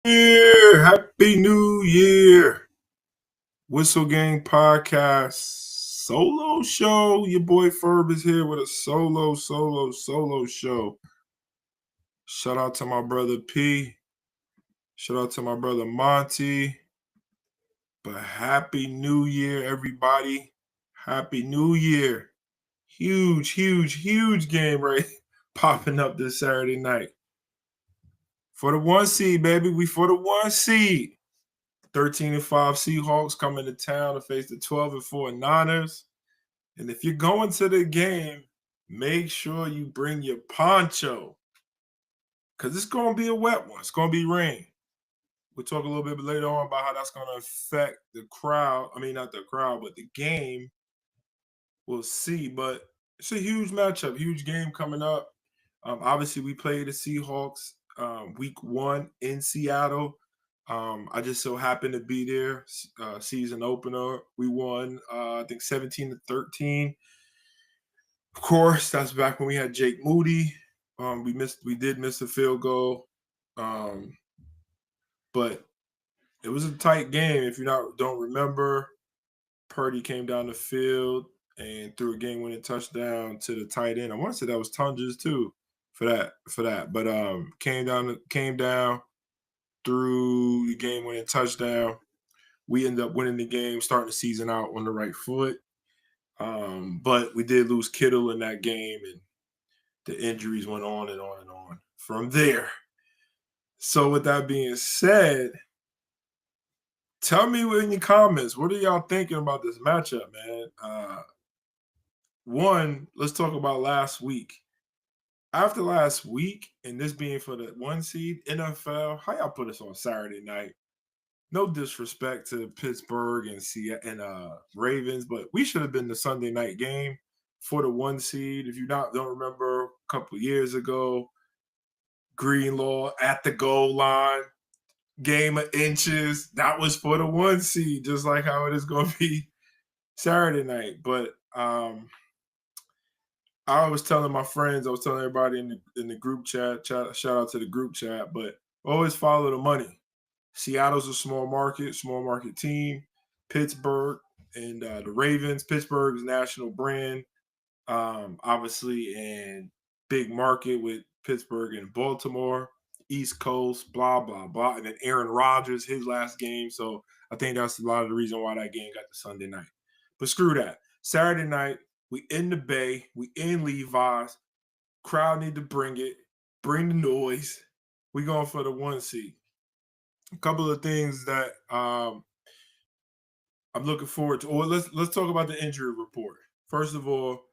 Year. Happy New Year. Whistle Gang Podcast solo show. Your boy Ferb is here with a solo show. Shout out to my brother P. Shout out to my brother Monty. But Happy New Year, everybody. Happy New Year. Huge game right popping up this Saturday night. For the 1 seed, baby. We for the 1 seed. 13-5 Seahawks coming to town to face the 12-4 Niners. And if you're going to the game, make sure you bring your poncho. Because it's going to be a wet one. It's going to be rain. We'll talk a little bit later on about how that's going to affect the crowd. I mean, not the crowd, but the game. We'll see. But it's a huge matchup, huge game coming up. Obviously, we played the Seahawks week 1 in Seattle. I just so happened to be there. Season opener, we won. I think 17-13. Of course, that's back when we had Jake Moody. We did miss a field goal, but it was a tight game. If you don't remember, Purdy came down the field and threw a game-winning touchdown to the tight end. I want to say that was Tunges too for that. But came down. Through the game-winning touchdown. We ended up winning the game, starting the season out on the right foot. But we did lose Kittle in that game, and the injuries went on and on and on from there. So with that being said, tell me in your comments, what are y'all thinking about this matchup, man? One, let's talk about last week. After last week, and this being for the 1 seed, NFL, how y'all put us on Saturday night? No disrespect to Pittsburgh and Ravens, but we should have been the Sunday night game for the 1 seed. If you don't remember, a couple years ago, Greenlaw at the goal line, game of inches. That was for the 1 seed, just like how it is going to be Saturday night. But I was telling my friends, I was telling everybody in the group chat, shout out to the group chat, but always follow the money. Seattle's a small market team. Pittsburgh and the Ravens. Pittsburgh's national brand, obviously, and big market with Pittsburgh and Baltimore, East Coast, blah, blah, blah. And then Aaron Rodgers, his last game. So I think that's a lot of the reason why that game got the Sunday night. But screw that. Saturday night, we in the Bay. We in Levi's. Crowd need to bring it. Bring the noise. We going for the 1 seed. A couple of things that I'm looking forward to. Or let's talk about the injury report. First of all,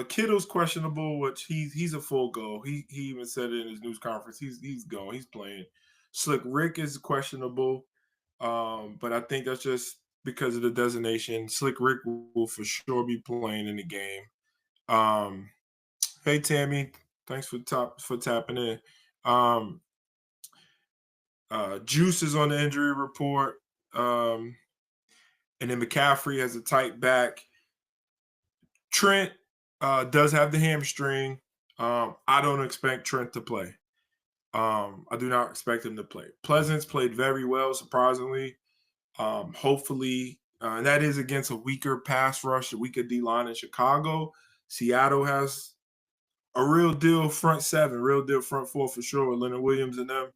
Kittle's questionable, which he's a full go. He even said it in his news conference. He's going. He's playing. Slick Rick is questionable, but I think that's just because of the designation. Slick Rick will for sure be playing in the game. Hey Tammy, thanks for tapping in. Juice is on the injury report. And then McCaffrey has a tight back. Trent does have the hamstring. I don't expect Trent to play. I do not expect him to play. Pleasance played very well, surprisingly. Hopefully, and that is against a weaker pass rush, a weaker D-line in Chicago. Seattle has a real deal front seven, real deal front four for sure with Leonard Williams and them.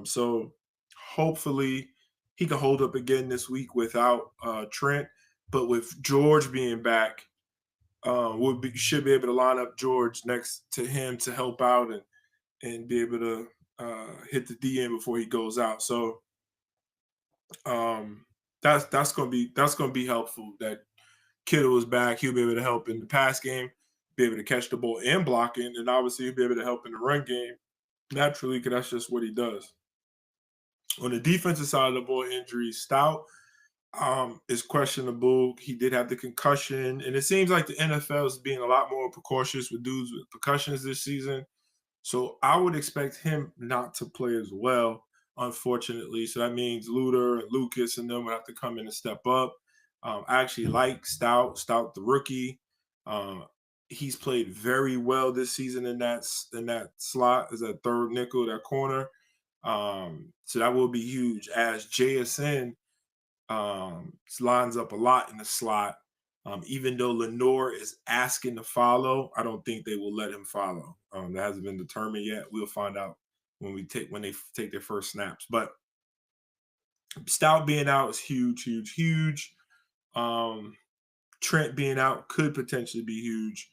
So hopefully he can hold up again this week without Trent. But with George being back, should be able to line up George next to him to help out and be able to hit the DN before he goes out. So that's gonna be helpful. That Kittle is back. He'll be able to help in the pass game, be able to catch the ball and blocking, and obviously he'll be able to help in the run game naturally because that's just what he does. On the defensive side of the ball, injuries, Stout is questionable. He did have the concussion, and it seems like the NFL is being a lot more precautious with dudes with concussions this season. So I would expect him not to play as well, unfortunately. So that means Luter and Lucas and them will have to come in and step up. I actually like Stout the rookie. He's played very well this season in that slot as a third nickel, that corner. So that will be huge as JSN lines up a lot in the slot. Even though Lenore is asking to follow, I don't think they will let him follow. That hasn't been determined yet. We'll find out when they take their first snaps. But Stout being out is huge, huge, huge. Um, Trent being out could potentially be huge.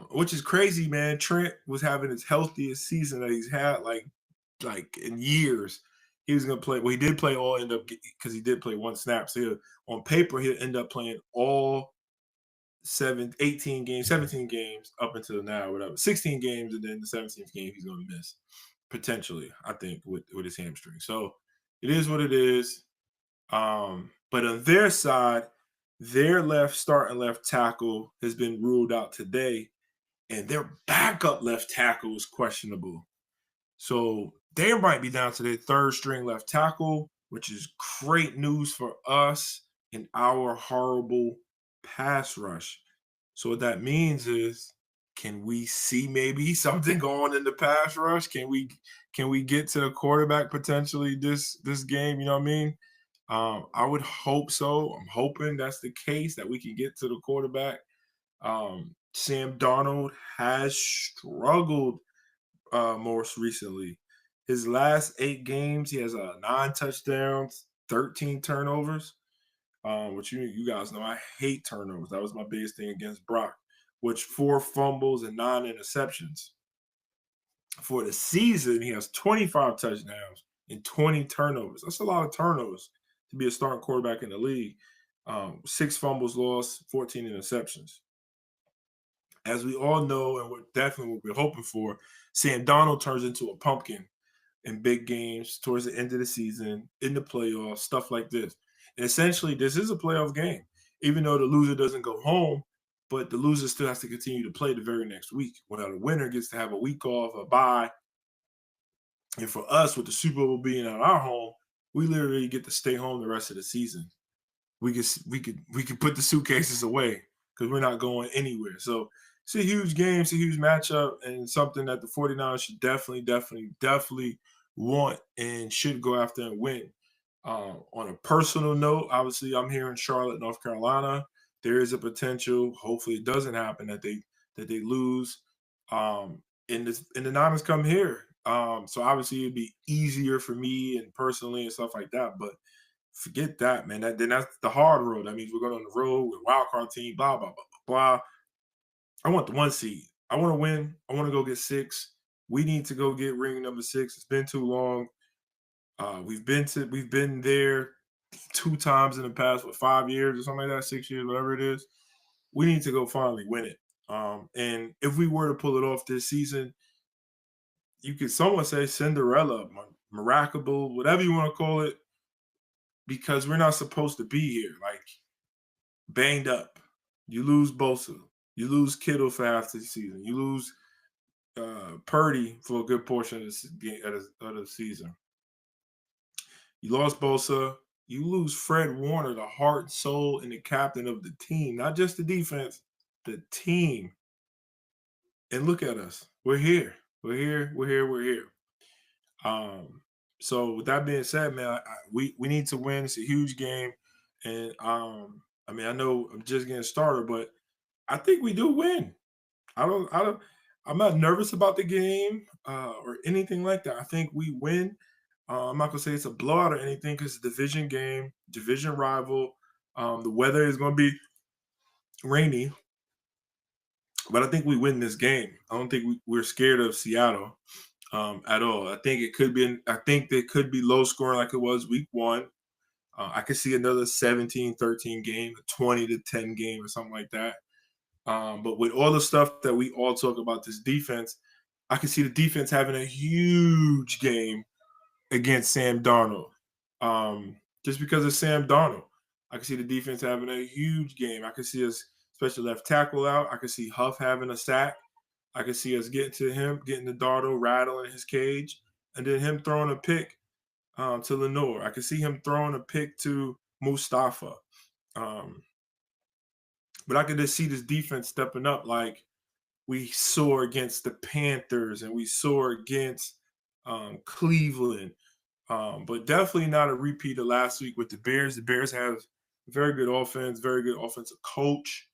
Which is crazy, man. Trent was having his healthiest season that he's had like in years. He was gonna play. Well, he did play all end up because he did play one snap. So on paper, he'll end up playing all 18 games, 17 games up until now, whatever. 16 games, and then the 17th game he's gonna miss. Potentially, I think, with his hamstring. So it is what it is. But on their side, their starting left tackle has been ruled out today, and their backup left tackle is questionable. So they might be down to their third string left tackle, which is great news for us in our horrible pass rush. So what that means is, can we see maybe something going in the pass rush? Can we get to the quarterback potentially this game? You know what I mean? I would hope so. I'm hoping that's the case, that we can get to the quarterback. Sam Darnold has struggled most recently. His last 8 games, he has 9 touchdowns, 13 turnovers. Which you guys know, I hate turnovers. That was my biggest thing against Brock, which 4 fumbles and 9 interceptions. For the season, he has 25 touchdowns and 20 turnovers. That's a lot of turnovers to be a starting quarterback in the league. 6 fumbles lost, 14 interceptions. As we all know, and definitely what we're hoping for, Sam Darnold turns into a pumpkin in big games towards the end of the season, in the playoffs, stuff like this. And essentially, this is a playoff game, even though the loser doesn't go home, but the loser still has to continue to play the very next week. While the winner gets to have a week off, a bye. And for us, with the Super Bowl being at our home, we literally get to stay home the rest of the season. We could put the suitcases away because we're not going anywhere. So it's a huge game, it's a huge matchup, and something that the 49ers should definitely want and should go after and win. On a personal note, obviously, I'm here in Charlotte, North Carolina. There is a potential, hopefully it doesn't happen, that they lose. And the Niners come here. So obviously it'd be easier for me and personally and stuff like that. But forget that, man. That's the hard road. That means we're going on the road with wild card team, blah, blah, blah, blah, blah. I want the 1 seed. I want to win. I want to go get 6. We need to go get ring number 6. It's been too long. We've been there 2 times in the past, 5 years or something like that, 6 years, whatever it is. We need to go finally win it. And if we were to pull it off this season, you could somewhat say Cinderella, miracle, whatever you want to call it, because we're not supposed to be here. Like, banged up. You lose Bosa. You lose Kittle for half the season. You lose Purdy for a good portion of the season. You lost Bosa. You lose Fred Warner, the heart, soul, and the captain of the team. Not just the defense, the team. And look at us. We're here. We're here. We're here. We're here. So with that being said, man, we need to win. It's a huge game, and I mean, I know I'm just getting started, but I think we do win. I'm not nervous about the game or anything like that. I think we win. I'm not gonna say it's a blowout or anything because it's a division game, division rival. The weather is gonna be rainy, but I think we win this game. I don't think we're scared of Seattle at all. I think it could be. I think they could be low scoring like it was week 1. I could see another 17-13 game, a 20-10 game, or something like that. But with all the stuff that we all talk about this defense, I can see the defense having a huge game against Sam Darnold. Just because of Sam Darnold, I can see the defense having a huge game. I can see us, especially left tackle out. I can see Huff having a sack. I can see us getting to him, getting the Darnold rattling his cage, and then him throwing a pick to Lenore. I can see him throwing a pick to Mustafa. But I could just see this defense stepping up like we saw against the Panthers and we saw against Cleveland. But definitely not a repeat of last week with the Bears. The Bears have very good offense, very good offensive coach.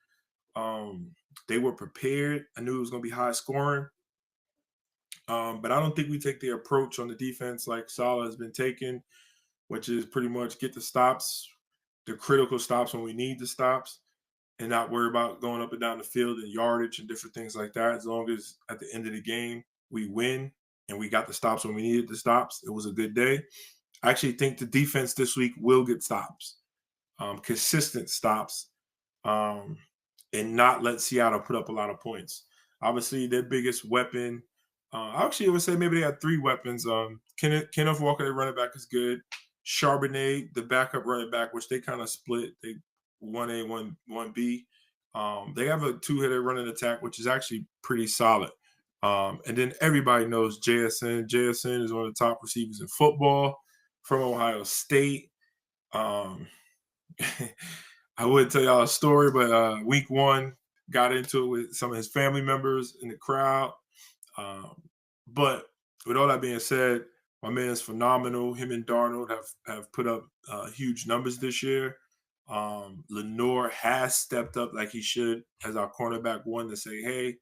Um, they were prepared. I knew it was going to be high scoring. But I don't think we take the approach on the defense like Salah has been taking, which is pretty much get the stops, the critical stops when we need the stops, and not worry about going up and down the field and yardage and different things like that. As long as at the end of the game we win and we got the stops when we needed the stops, it was a good day. I actually think the defense this week will get stops, consistent stops, um, and not let Seattle put up a lot of points. Obviously, their biggest weapon. Actually, I would say maybe they had three weapons. Kenneth Walker, the running back, is good. Charbonnet, the backup running back, which they kind of split. They 1A, 1B. They have a two-hitter running attack, which is actually pretty solid. And then everybody knows JSN. JSN is one of the top receivers in football from Ohio State. Um, I would tell y'all a story, but week one got into it with some of his family members in the crowd. But with all that being said, my man is phenomenal. Him and Darnold have put up huge numbers this year. Lenore has stepped up like he should as our cornerback one to say, hey,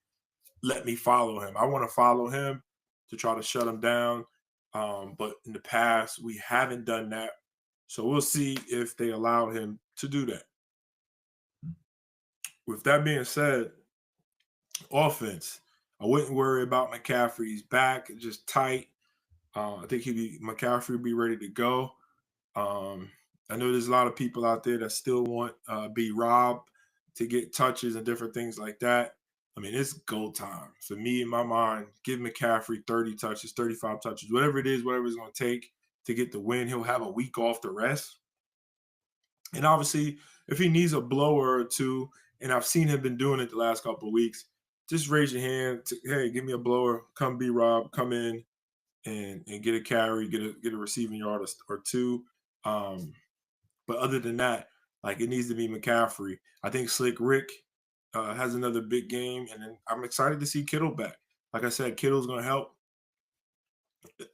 let me follow him. I want to follow him to try to shut him down. But in the past, we haven't done that. So we'll see if they allow him to do that. With that being said, offense, I wouldn't worry about McCaffrey's back, just tight. I think McCaffrey will be ready to go. I know there's a lot of people out there that still want B Rob to get touches and different things like that. I mean, it's go time. For me, in my mind, give McCaffrey 30 touches, 35 touches, whatever it is, whatever it's going to take to get the win. He'll have a week off the rest. And obviously, if he needs a blower or two, and I've seen him been doing it the last couple of weeks, just raise your hand. Hey, give me a blower. Come be Rob. Come in and get a carry, get a receiving yard or two. But other than that, like it needs to be McCaffrey. I think Slick Rick has another big game, and then I'm excited to see Kittle back. Like I said, Kittle's going to help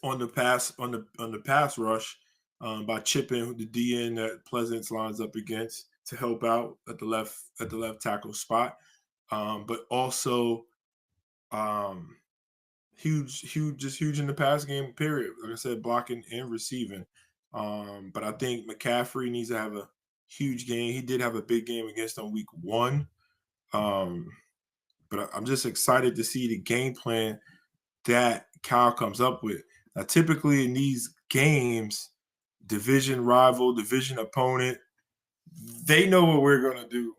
on the pass rush by chipping the DN that Pleasance lines up against to help out at the left tackle spot. But also huge in the pass game, period. Like I said, blocking and receiving. But I think McCaffrey needs to have a huge game. He did have a big game against them week one. But I'm just excited to see the game plan that Kyle comes up with. Now, typically in these games, division rival, division opponent, they know what we're going to do.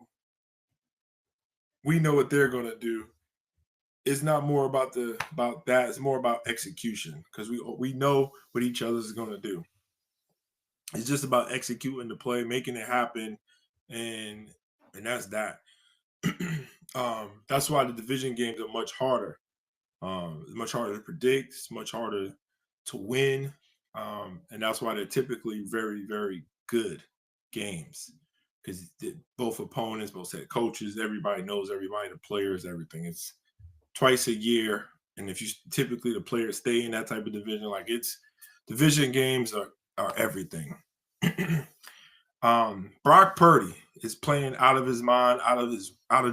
We know what they're going to do. It's not more about that. It's more about execution because we know what each other is going to do. It's just about executing the play, making it happen, and that's that. That's why the division games are much harder. It's much harder to predict. It's much harder to win, and that's why they're typically very, very good games because both opponents, both head coaches, everybody knows everybody, the players, everything. It's twice a year, and if you typically the players stay in that type of division, like it's division games are everything. Brock Purdy is playing out of his mind, out of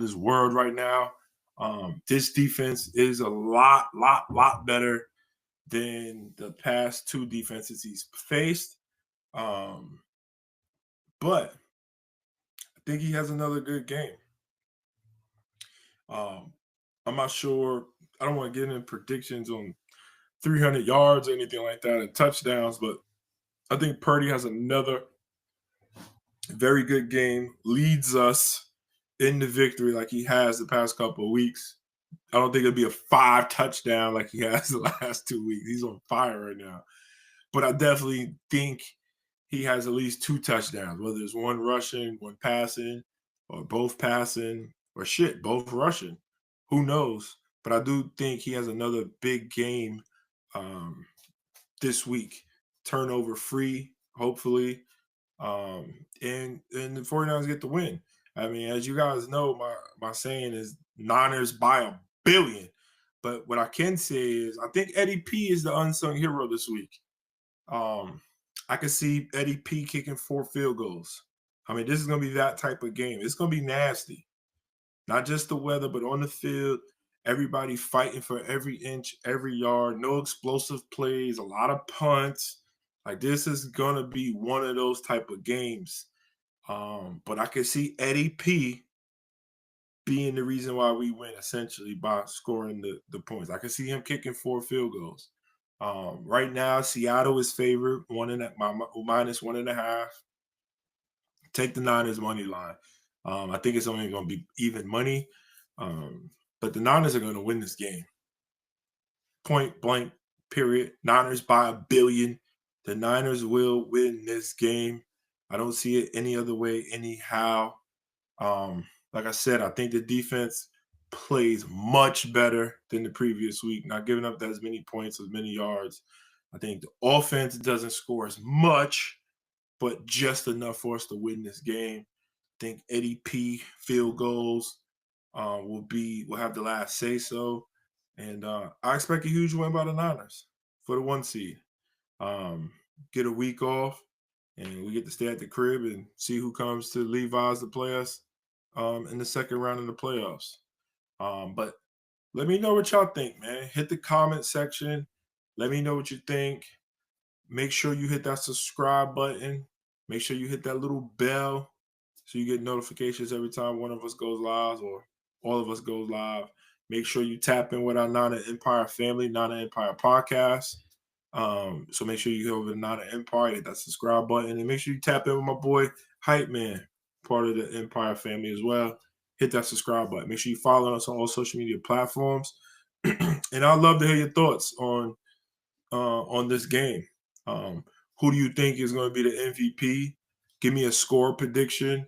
this world right now. This defense is a lot better than the past two defenses he's faced. But I think he has another good game. I'm not sure. I don't want to get into predictions on 300 yards or anything like that and touchdowns, but I think Purdy has another very good game, leads us in the victory like he has the past couple of weeks. I don't think it'll be a 5 touchdown like he has the last 2 weeks. He's on fire right now. But I definitely think he has at least 2 touchdowns, whether it's one rushing, one passing, or both passing, or both rushing. Who knows? But I do think he has another big game this week. Turnover free, hopefully. And the 49ers get the win. I mean, as you guys know, my saying is Niners by a billion. But what I can say is I think Eddie P is the unsung hero this week. Um, I can see Eddie P kicking 4 field goals. I mean, this is gonna be that type of game. It's gonna be nasty. Not just the weather, but on the field, everybody fighting for every inch, every yard, no explosive plays, a lot of punts. Like this is gonna be one of those type of games. But I can see Eddie P being the reason why we win essentially by scoring the points. I can see him kicking 4 field goals. Right now, Seattle is favored minus 1.5. Take the Niners money line. I think it's only going to be even money, but the Niners are going to win this game. Point blank. Period. Niners by 1 billion. The Niners will win this game. I don't see it any other way, anyhow. Like I said, I think the defense plays much better than the previous week, not giving up as many points, as many yards. I think the offense doesn't score as much, but just enough for us to win this game. I think Eddie P field goals will have the last say so. And I expect a huge win by the Niners for the 1 seed. Get a week off, and we get to stay at the crib and see who comes to Levi's to play us in the second round of the playoffs. But let me know what y'all think, man. Hit the comment section. Let me know what you think. Make sure you hit that subscribe button. Make sure you hit that little bell so you get notifications every time one of us goes live or all of us goes live. Make sure you tap in with our Nana Empire family, Nana Empire podcast. So make sure you go over to Nana Empire, hit that subscribe button, and make sure you tap in with my boy Hype Man, part of the Empire family as well. Hit that subscribe button. Make sure you follow us on all social media platforms. And I'd love to hear your thoughts on this game. Who do you think is going to be the MVP? Give me a score prediction.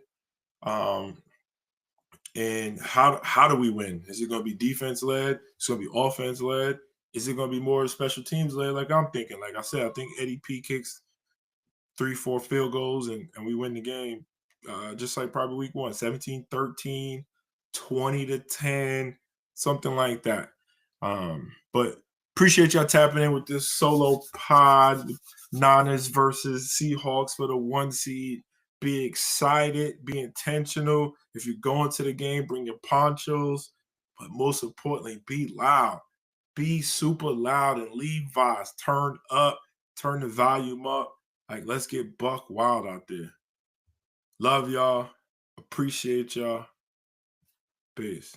And how do we win? Is it going to be defense led? It's going to be offense led. Is it going to be more special teams led? Like I'm thinking. Like I said, I think Eddie P kicks 3-4 field goals and we win the game. Just like probably week 1, 17-13, 20-10, something like that. But appreciate y'all tapping in with this solo pod, Niners versus Seahawks for the 1 seed. Be excited, be intentional. If you're going to the game, bring your ponchos, but most importantly, be loud. Be super loud and Levi's turned up, turn the volume up. Like, let's get buck wild out there. Love y'all. Appreciate y'all. Peace.